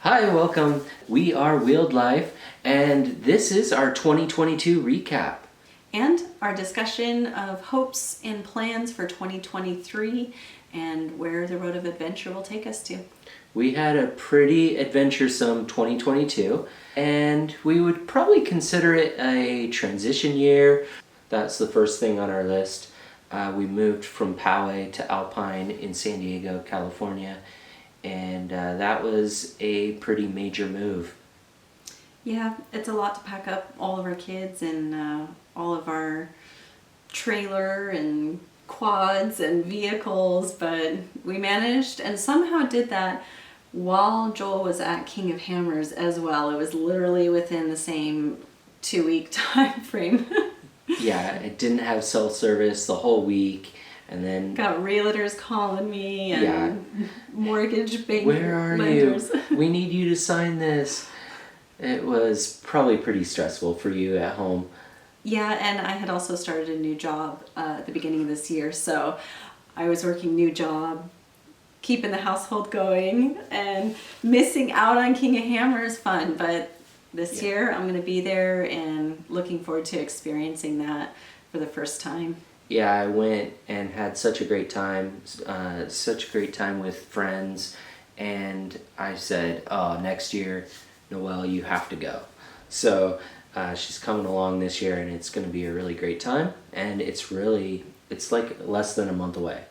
Hi, welcome. We are Wheeled Lyfe, and this is our 2022 recap. And our discussion of hopes and plans for 2023 and where the road of adventure will take us to. We had a pretty adventuresome 2022, and we would probably consider it a transition year. That's the first thing on our list. We moved from Poway to Alpine in San Diego, California, and that was a pretty major move. Yeah, it's a lot to pack up all of our kids and all of our trailer and quads and vehicles, but we managed and somehow did that while Joel was at King of Hammers as well. It was literally within the same 2-week time frame. Yeah, it didn't have cell service the whole week, and then got realtors calling me and mortgage bank where are lenders. you? We need you to sign this. It was probably pretty stressful for you at home. Yeah, and I had also started a new job at the beginning of this year, so I was working new job, keeping the household going, and missing out on King of Hammers fun, but this year I'm going to be there and looking forward to experiencing that for the first time. Yeah, I went and had such a great time with friends, and I said, oh, next year, Noelle, you have to go. So she's coming along this year, and it's going to be a really great time, and it's like less than a month away.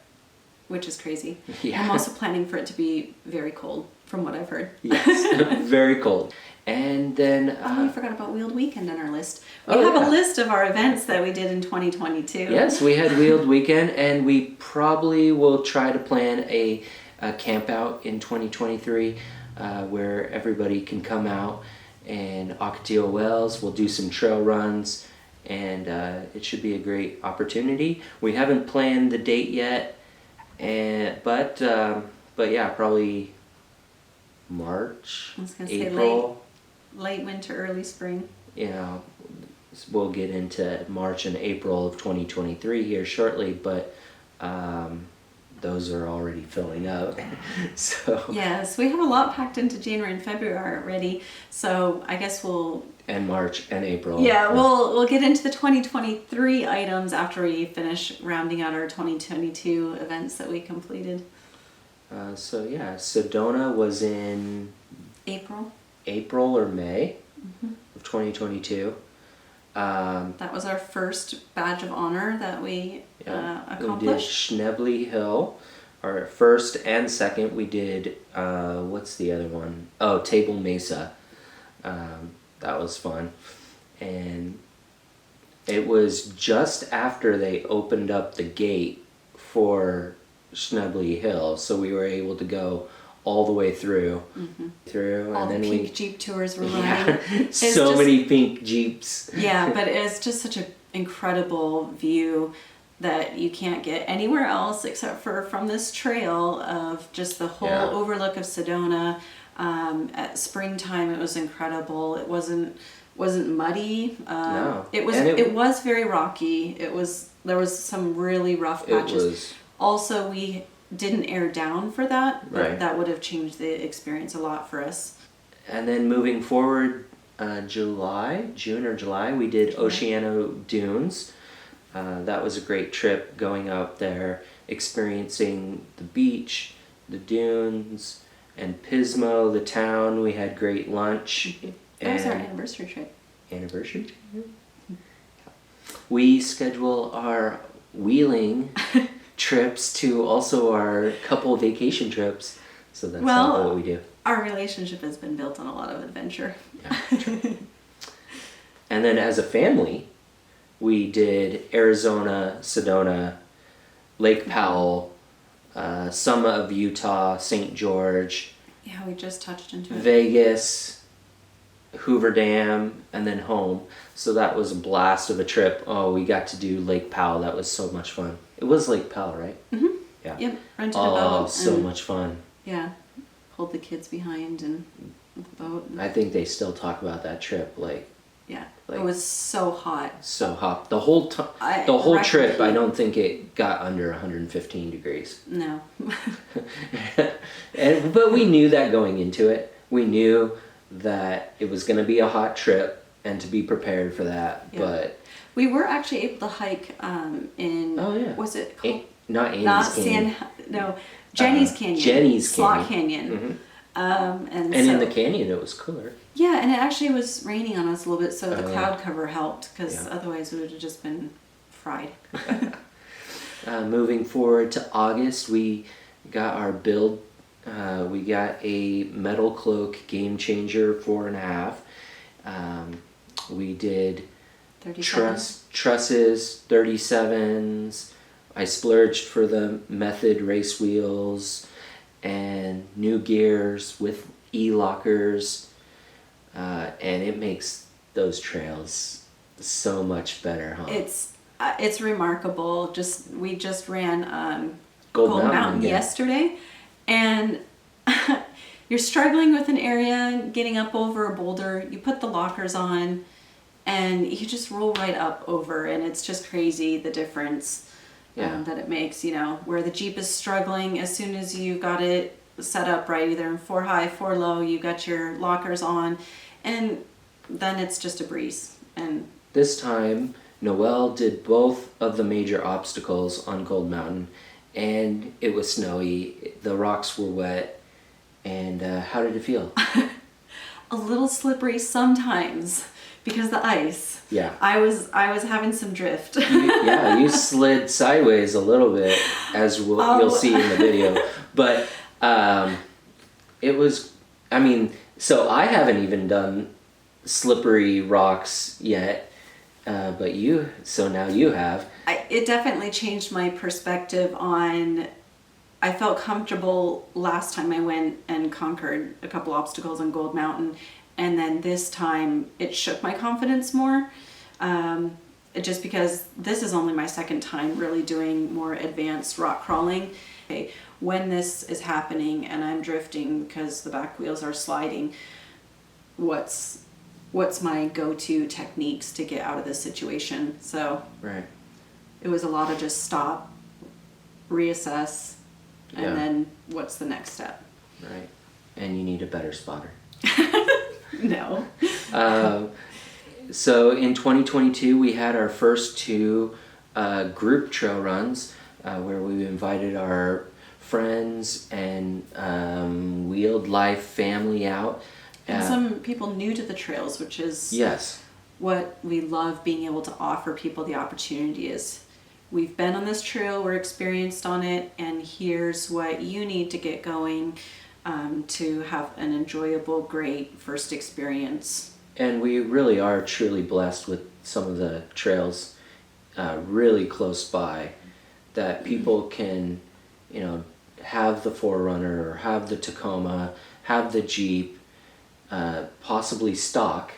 Which is crazy. Yeah. I'm also planning for it to be very cold, from what I've heard. Yes, very cold. And then... we forgot about Wheeled Weekend on our list. We have a list of our events that we did in 2022. Yes, we had Wheeled Weekend, and we probably will try to plan a camp out in 2023 where everybody can come out and Ocotillo Wells. We'll do some trail runs, and it should be a great opportunity. We haven't planned the date yet, but yeah, probably March, I was gonna April. Say late winter, early spring. You know, we'll get into March and April of 2023 here shortly, but those are already filling up. So yes, we have a lot packed into January and February already, so I guess and March and April. Yeah, we'll get into the 2023 items after we finish rounding out our 2022 events that we completed. So yeah, Sedona was in April or May of 2022. That was our first badge of honor that we accomplished. We did Schnebly Hill, our first and second. We did, what's the other one? Oh, Table Mesa. That was fun. And it was just after they opened up the gate for Schnebly Hill, so we were able to go all the way through. All and then the pink Jeep tours were running. Many pink Jeeps. Yeah, but it's just such an incredible view that you can't get anywhere else except for from this trail of just the whole overlook of Sedona. At springtime, it was incredible. It wasn't muddy. No. It was very rocky. There was some really rough patches. Also, we didn't air down for that, but that would have changed the experience a lot for us. And then moving forward, June or July, we did Oceano Dunes. That was a great trip, going out there, experiencing the beach, the dunes, and Pismo, the town. We had great lunch. That was our anniversary trip. Anniversary trip? We schedule our wheeling trips to also our couple vacation trips. So that's what we do. Our relationship has been built on a lot of adventure. Yeah, true. And then as a family, we did Arizona, Sedona, Lake Powell, some of Utah, St. George. Yeah, we just touched into it. Vegas, Hoover Dam, and then home. So that was a blast of a trip. Oh, we got to do Lake Powell. That was so much fun. It was Lake Powell, right? Mm-hmm. Yeah. Yep, rented a boat. Oh, so much fun. Yeah, hold the kids behind and with the boat. I think they still talk about that trip, yeah, it was so hot. So hot. The whole trip, I don't think it got under 115 degrees. No. But we knew that going into it. we knew that it was going to be a hot trip and to be prepared for that. Yeah. But we were actually able to hike in, was it called? Not Amy's Canyon. Jenny's Canyon. Jenny's Slot Canyon. Mm-hmm. And in the canyon it was cooler. Yeah, and it actually was raining on us a little bit, so the cloud cover helped, because otherwise we would have just been fried. Moving forward to August, we got our build. We got a Metal Cloak Game Changer 4.5. We did 37. Trusses, 37s. I splurged for the Method race wheels and new gears with e-lockers, and it makes those trails so much better, huh? It's remarkable. We just ran Gold Mountain yesterday, and you're struggling with an area, getting up over a boulder. You put the lockers on, and you just roll right up over, and it's just crazy the difference that it makes. You know, where the Jeep is struggling, as soon as you got it set up right, either in 4 high, 4 low, you got your lockers on, and then it's just a breeze. And this time, Noelle did both of the major obstacles on Gold Mountain, and it was snowy. The rocks were wet, and how did it feel? A little slippery sometimes because the ice. Yeah. I was having some drift. You slid sideways a little bit, as you'll see in the video. But it was, so I haven't even done slippery rocks yet, but now you have. It definitely changed my perspective on, I felt comfortable last time I went and conquered a couple obstacles on Gold Mountain, and then this time it shook my confidence more, just because this is only my second time really doing more advanced rock crawling. Okay, when this is happening and I'm drifting because the back wheels are sliding, what's my go-to techniques to get out of this situation? So it was a lot of just stop, reassess, and then what's the next step? Right. And you need a better spotter. No. So in 2022, we had our first 2 group trail runs where we invited our friends and Wheeled Lyfe family out. And some people new to the trails, which is what we love being able to offer people the opportunity is, we've been on this trail, we're experienced on it, and here's what you need to get going to have an enjoyable, great first experience. And we really are truly blessed with some of the trails really close by that people can, have the 4Runner or have the Tacoma, have the Jeep, possibly stock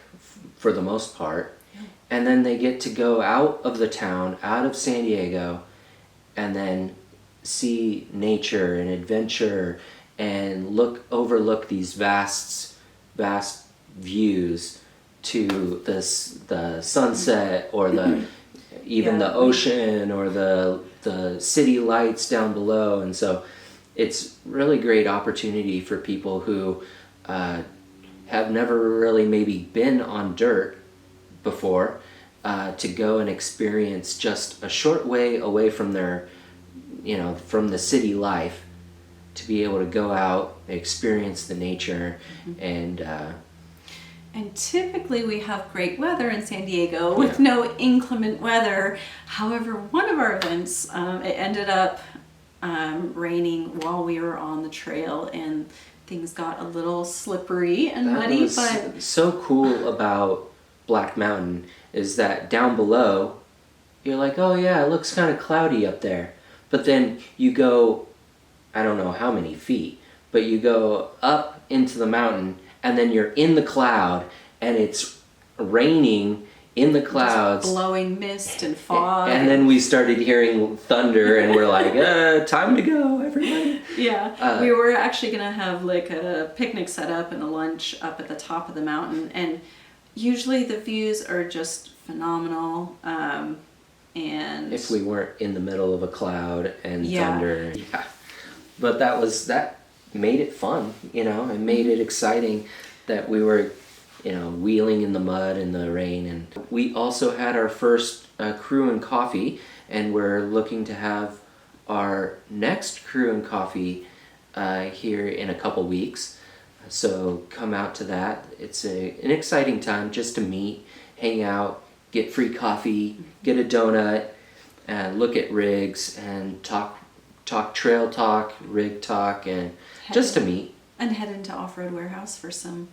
for the most part, and then they get to go out of the town, out of San Diego, and then see nature and adventure and overlook these vast views to the sunset or the ocean or the city lights down below. And so it's really great opportunity for people who have never really maybe been on dirt before to go and experience just a short way away from their, from the city life, to be able to go out, experience the nature, and typically we have great weather in San Diego with no inclement weather. However, one of our events, it ended up raining while we were on the trail, and things got a little slippery and muddy. But so cool about Black Mountain is that down below, you're like, oh yeah, it looks kind of cloudy up there. But then you go, I don't know how many feet, but you go up into the mountain, and then you're in the cloud, and it's raining in the clouds, just blowing mist and fog. And then we started hearing thunder, and we're like, time to go, everybody. Yeah, we were actually gonna have like a picnic set up and a lunch up at the top of the mountain, and usually the views are just phenomenal. And if we weren't in the middle of a cloud and thunder, but that made it fun, and made it exciting that we were, wheeling in the mud and the rain. And we also had our first crew and coffee, and we're looking to have our next crew and coffee here in a couple weeks. So come out to that. It's an exciting time just to meet, hang out, get free coffee, get a donut, look at rigs, and talk trail talk, rig talk, and just to meet. And head into Off-Road Warehouse for some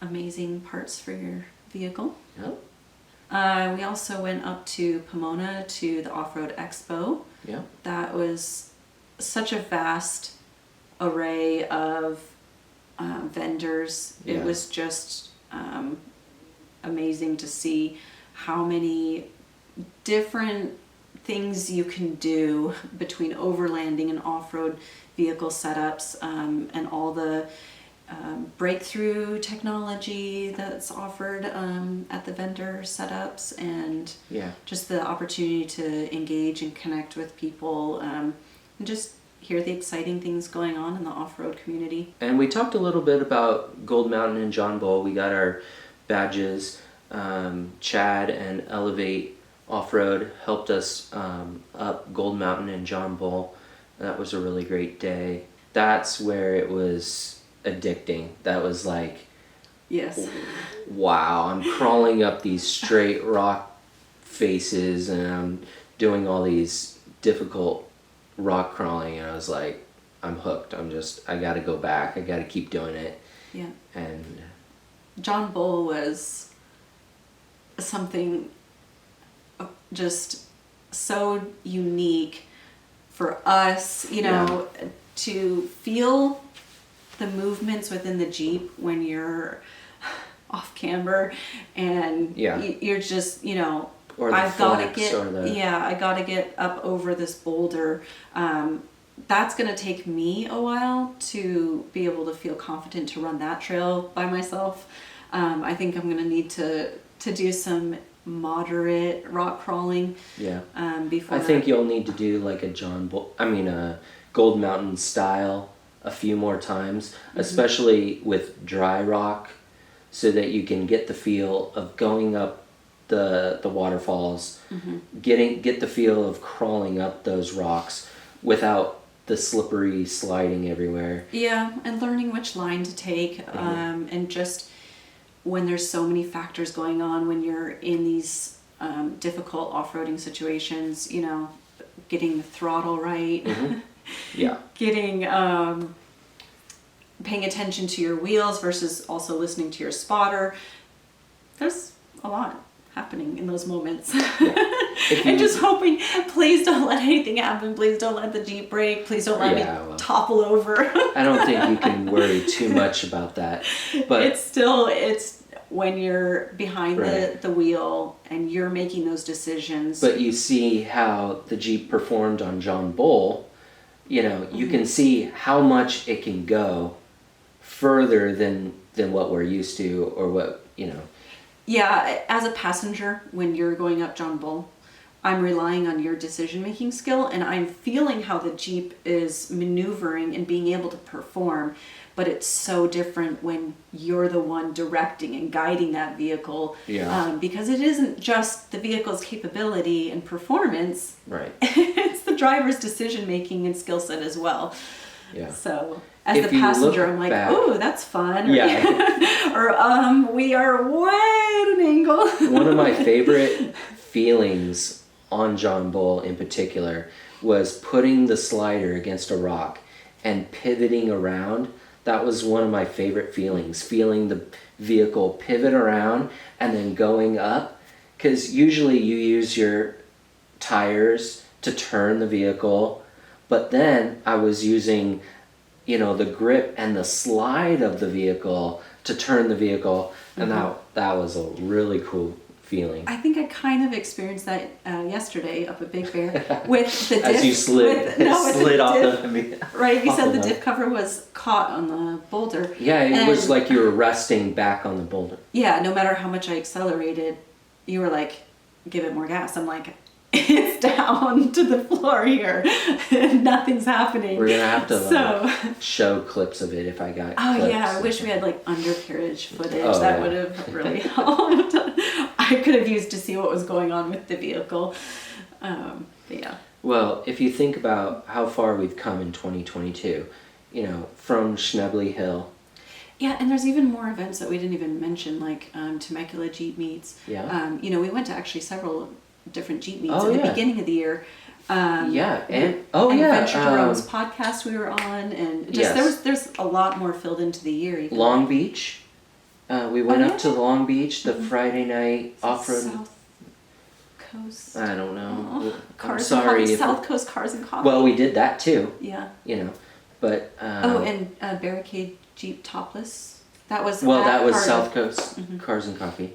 amazing parts for your vehicle. Yeah. We also went up to Pomona to the Off-Road Expo. Yeah. That was such a vast array of vendors. Yeah. It was just amazing to see how many different things you can do between overlanding and off-road vehicle setups, and all the breakthrough technology that's offered at the vendor setups, and just the opportunity to engage and connect with people, and just hear the exciting things going on in the off-road community. And we talked a little bit about Gold Mountain and John Bull. We got our badges. Chad and Elevate Off-Road helped us up Gold Mountain and John Bull. That was a really great day. That's where it was addicting. That was like, yes, wow, I'm crawling up these straight rock faces and I'm doing all these difficult rock crawling, and I was like, I'm hooked. I gotta go back. I gotta keep doing it. Yeah. And John Bull was something just so unique for us, to feel the movements within the Jeep when you're off camber, and you're just, or the I gotta get up over this boulder. That's gonna take me a while to be able to feel confident to run that trail by myself. I think I'm gonna need to do some moderate rock crawling. Before I think you'll need to do like a Gold Mountain style a few more times, especially with dry rock, so that you can get the feel of going up the waterfalls, get the feel of crawling up those rocks without the slippery sliding everywhere. Yeah, and learning which line to take, and just when there's so many factors going on when you're in these difficult off-roading situations, getting the throttle right, getting paying attention to your wheels versus also listening to your spotter. There's a lot happening in those moments. And just hoping, please don't let anything happen, please don't let the Jeep break, please don't let me topple over. I don't think you can worry too much about that, but it's when you're behind the wheel and you're making those decisions. But you see how the Jeep performed on John Bull, you can see how much it can go further than what we're used to, or what. Yeah, as a passenger, when you're going up John Bull, I'm relying on your decision-making skill, and I'm feeling how the Jeep is maneuvering and being able to perform, but it's so different when you're the one directing and guiding that vehicle, because it isn't just the vehicle's capability and performance, it's the driver's decision-making and skill set as well. So as the passenger, I'm like, oh, that's fun. Or we are way at an angle. One of my favorite feelings on John Bull in particular was putting the slider against a rock and pivoting around. That was one of my favorite feelings, feeling the vehicle pivot around and then going up. Because usually you use your tires to turn the vehicle, but then I was using the grip and the slide of the vehicle to turn the vehicle, and that was a really cool feeling. I think I kind of experienced that yesterday up at Big Bear with the diff. As you slid off the right, you said the diff cover was caught on the boulder. Yeah, it was like you were resting back on the boulder. Yeah, no matter how much I accelerated, you were like, give it more gas. I'm like, it's down to the floor here. Nothing's happening. We're gonna have to show clips of it if I got. Oh clips. yeah, I wish we had like undercarriage footage. Oh, That yeah. would have really helped. I could have used to see what was going on with the vehicle. But yeah. Well, if you think about how far we've come in 2022, you know, from Schnebley Hill. Yeah, and there's even more events that we didn't even mention, like Temecula Jeep meets. Yeah. You know, we went to actually several different Jeep meets Oh, in the yeah. beginning of the year. Yeah, and Adventure Jerome's podcast we were on, and just Yes. there's a lot more filled into the year. Even. Long Beach. We went yeah? up to Long Beach the Friday night off-road. South Coast. I don't know. I'm Cars sorry. and if South Coast Cars and Coffee. Well, we did that too. Yeah. You know, but. And Barricade Jeep Topless. That was. Well, that was Carter. South Coast Cars and Coffee.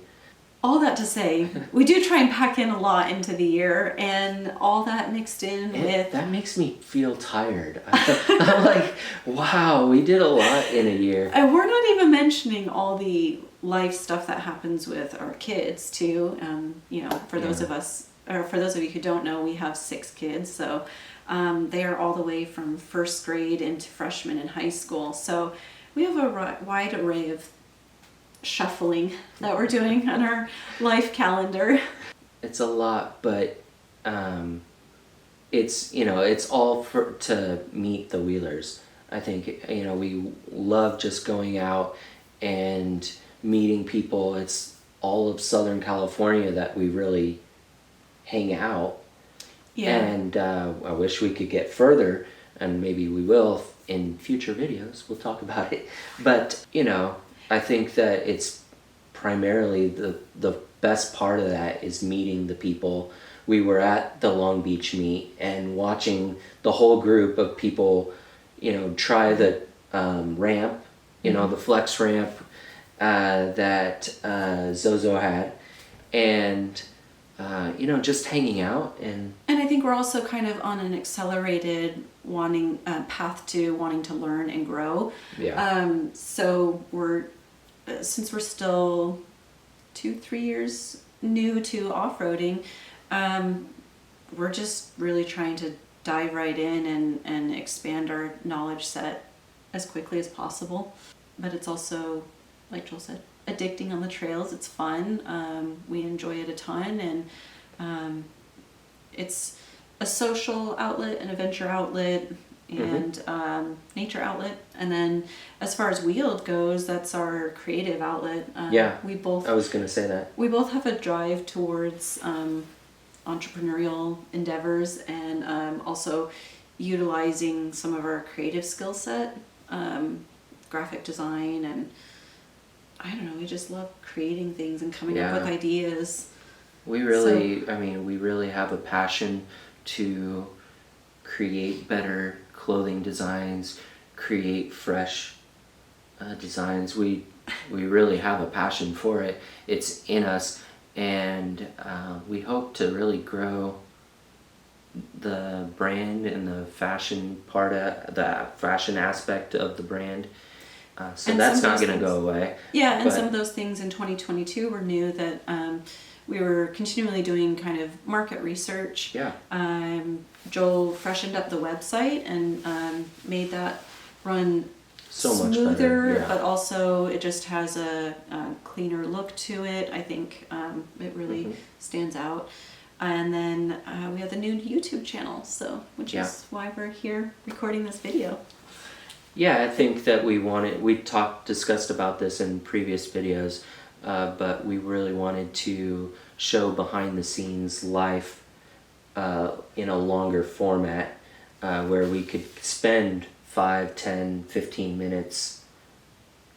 All that to say, we do try and pack in a lot into the year, and all that mixed in with. That makes me feel tired. I'm like, wow, we did a lot in a year. And we're not even mentioning all the life stuff that happens with our kids too. You know, for those of us, or for those of you who don't know, we have 6 kids, so they are all the way from first grade into freshman in high school. So we have a wide array of shuffling that we're doing on our life calendar. It's a lot, but it's, you know, it's all to meet the wheelers. I think, you know, we love just going out and meeting people. It's all of Southern California that we really hang out. Yeah. And I wish we could get further, and maybe we will in future videos. We'll talk about it. But, you know, I think that it's primarily the best part of that is meeting the people. We were at the Long Beach meet and watching the whole group of people, you know, try the ramp, you know, the flex ramp that Zozo had, and you know, just hanging out. And I think we're also kind of on an accelerated path to wanting to learn and grow. Yeah. So since we're still 2-3 years new to off-roading, we're just really trying to dive right in and expand our knowledge set as quickly as possible. But it's also, like Joel said, addicting on the trails. It's fun. We enjoy it a ton, and it's a social outlet, an adventure outlet, and nature outlet. And then as far as Wheeled goes, that's our creative outlet. Yeah, we both. I was gonna say that. We both have a drive towards entrepreneurial endeavors, and also utilizing some of our creative skill set, graphic design, and I don't know, we just love creating things and coming up with ideas. We really, we really have a passion to create better clothing designs, create fresh designs. We really have a passion for it. It's in us, and we hope to really grow the brand and the fashion the fashion aspect of the brand. So and that's not going to go away. Yeah, and some of those things in 2022 were new that we were continually doing kind of market research. Yeah. Joel freshened up the website and made that run so smoother, much better. Yeah. But also it just has a cleaner look to it. I think it really stands out. And then we have the new YouTube channel, which is why we're here recording this video. Yeah, I think that we discussed about this in previous videos, but we really wanted to show behind the scenes life in a longer format, where we could spend 5, 10, 15 minutes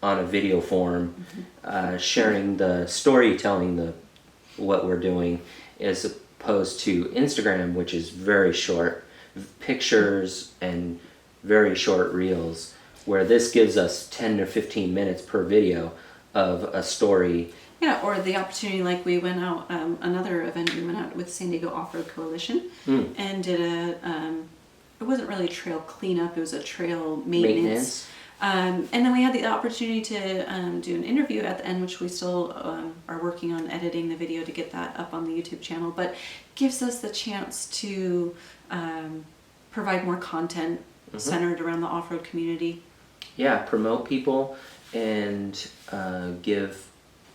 on a video form, sharing the storytelling, what we're doing, as opposed to Instagram, which is very short pictures and very short reels, where this gives us 10 to 15 minutes per video of a story. Yeah, or the opportunity, like we went out, another event we went out with San Diego Off-Road Coalition and did it wasn't really trail cleanup, it was a trail maintenance. And then we had the opportunity to do an interview at the end, which we still are working on editing the video to get that up on the YouTube channel, but gives us the chance to provide more content centered around the off-road community. Yeah, promote people and give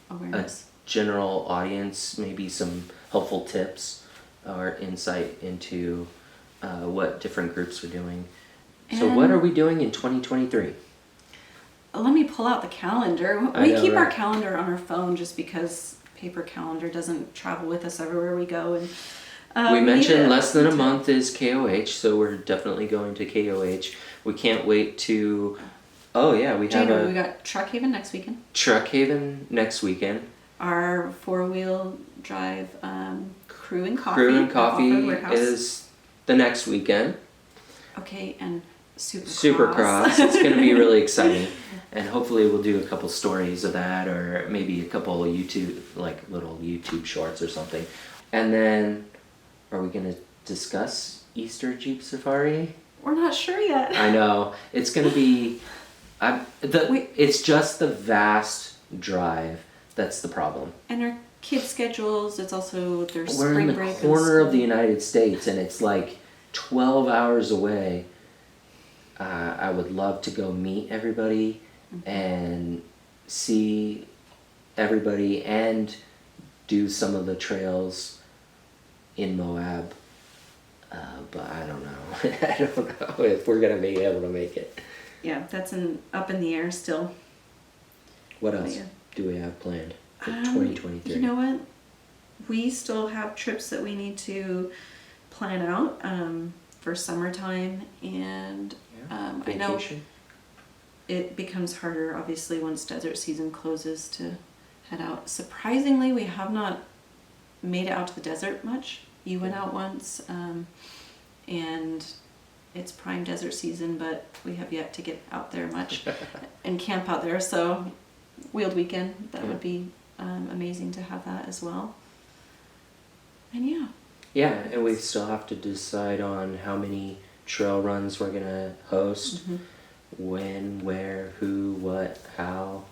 Awareness. a general audience maybe some helpful tips or insight into what different groups are doing. So what are we doing in 2023? Let me pull out the calendar. I We know, keep our right? calendar on our phone just because paper calendar doesn't travel with us everywhere we go. And We need mentioned it less than a to- month is KOH, so we're definitely going to KOH. We can't wait to... Oh yeah, we have January, a we got Truck Haven next weekend. Truck Haven next weekend. Our four-wheel drive crew and coffee. Crew and at Coffee Off-Road Warehouse. is the next weekend. Okay, and Supercross. It's going to be really exciting. And hopefully we'll do a couple stories of that, or maybe a couple YouTube, like little YouTube shorts or something. And then, are we going to discuss Easter Jeep Safari? We're not sure yet. I know. It's going to be... it's just the vast drive that's the problem. And our kids' schedules, it's also their We're spring in the break. corner of the United States, and it's like 12 hours away. I would love to go meet everybody and see everybody and do some of the trails in Moab. But I don't know. I don't know if we're going to be able to make it. Yeah, that's up in the air still. What else yeah. do we have planned for 2023? You know what? We still have trips that we need to plan out for summertime, and I know Vacation? it becomes harder, obviously, once desert season closes to head out. Surprisingly, we have not made it out to the desert much. You went out once, and it's prime desert season, but we have yet to get out there much and camp out there. So, Wheeled Weekend, that would be amazing to have that as well. And yeah. Yeah, and we still have to decide on how many trail runs we're going to host, when, where, who, what, how.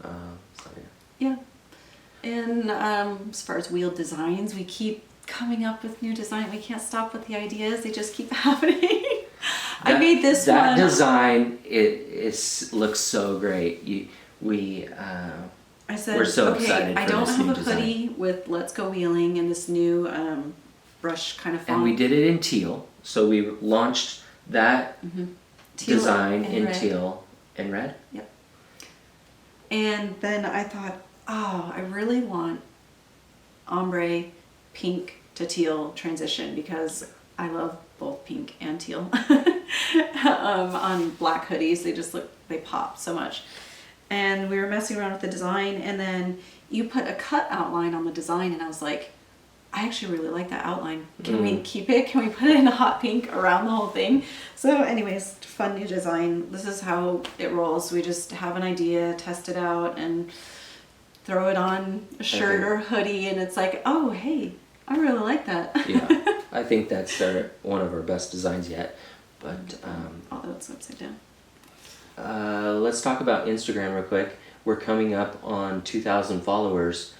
So yeah. Yeah. And as far as wheel designs, we keep coming up with new design. We can't stop with the ideas. They just keep happening. I made this one. That design, looks so great. I said, we're so okay, excited I for don't this have new a design. hoodie with Let's Go Wheeling and this new brush kind of font. And we did it in teal. So we launched that Teal design and in red. teal and red. Yep. And then I thought, oh, I really want ombre pink to teal transition because I love both pink and teal on black hoodies. They pop so much. And we were messing around with the design, and then you put a cut outline on the design, and I was like, I actually really like that outline. Can we keep it? Can we put it in a hot pink around the whole thing? So anyways, fun new design. This is how it rolls. We just have an idea, test it out, and throw it on a shirt or a hoodie, and it's like, oh, hey, I really like that. Yeah, I think that's one of our best designs yet. But Although it's upside down. let's talk about Instagram real quick. We're coming up on 2,000 followers.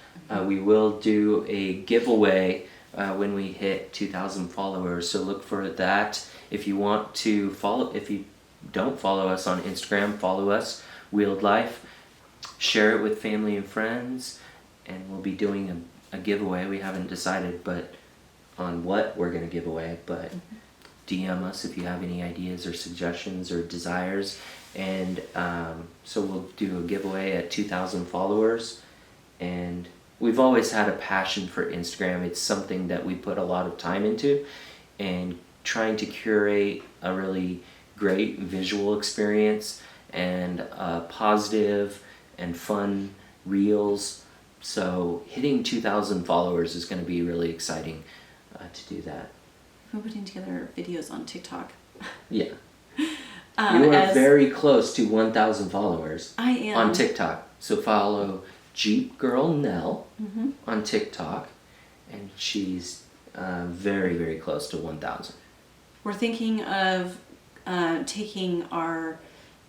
We will do a giveaway when we hit 2,000 followers, so look for that. If you want to follow, if you don't follow us on Instagram, follow us, Wheeled Lyfe. Share it with family and friends, and we'll be doing a giveaway. We haven't decided on what we're going to give away, but DM us if you have any ideas or suggestions or desires. And so we'll do a giveaway at 2,000 followers. And we've always had a passion for Instagram. It's something that we put a lot of time into, and trying to curate a really great visual experience and positive and fun reels. So hitting 2,000 followers is going to be really exciting to do that. We're putting together videos on TikTok. Yeah. You are very close to 1,000 followers I am. on TikTok. So follow Jeep Girl Nell on TikTok, and she's very, very close to 1,000. We're thinking of taking our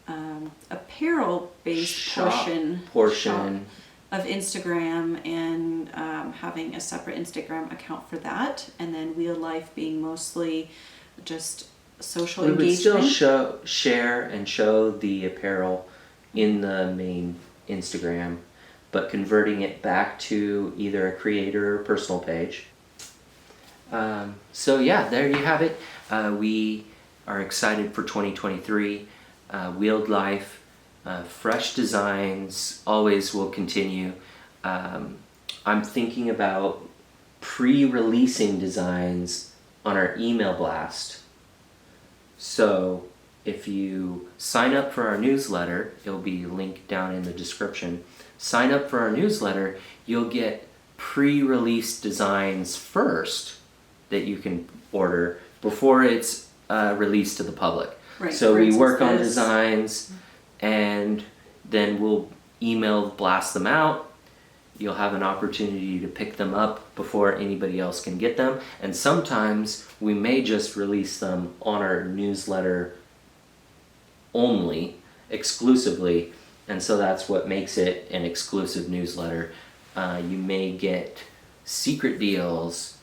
apparel-based Shop portion of Instagram, and having a separate Instagram account for that, and then Wheeled Lyfe being mostly just social We engagement. would still share and show the apparel in the main Instagram, but converting it back to either a creator or personal page. So yeah, there you have it. We are excited for 2023. Wheeled Lyfe, fresh designs always will continue. I'm thinking about pre-releasing designs on our email blast. So if you sign up for our newsletter, it'll be linked down in the description. Sign up for our newsletter, you'll get pre-released designs first that you can order before it's released to the public. Right, So for we instance, work on this. designs, and then we'll email blast them out. You'll have an opportunity to pick them up before anybody else can get them. And sometimes we may just release them on our newsletter only, exclusively. And so that's what makes it an exclusive newsletter. You may get secret deals,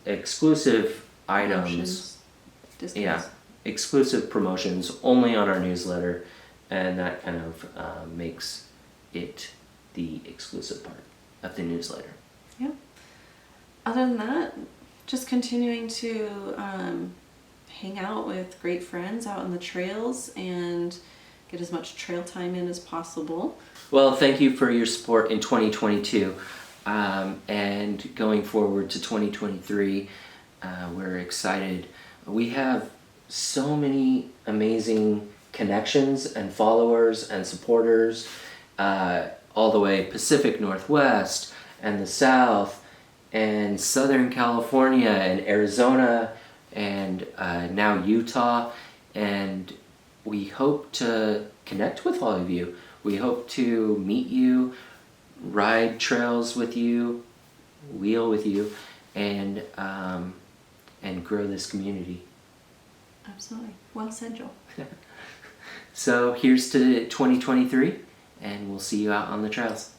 exclusive items, Promotions, discounts. yeah, exclusive promotions only on our newsletter, and that kind of makes it the exclusive part of the newsletter. Yeah. Other than that, just continuing to hang out with great friends out on the trails and get as much trail time in as possible. Well, thank you for your support in 2022, and going forward to 2023. We're excited. We have so many amazing connections and followers and supporters, all the way Pacific Northwest and the South and Southern California and Arizona and now Utah, and we hope to connect with all of you. We hope to meet you, ride trails with you, wheel with you, and grow this community. Absolutely. Well said, Joel. So here's to 2023, and we'll see you out on the trails.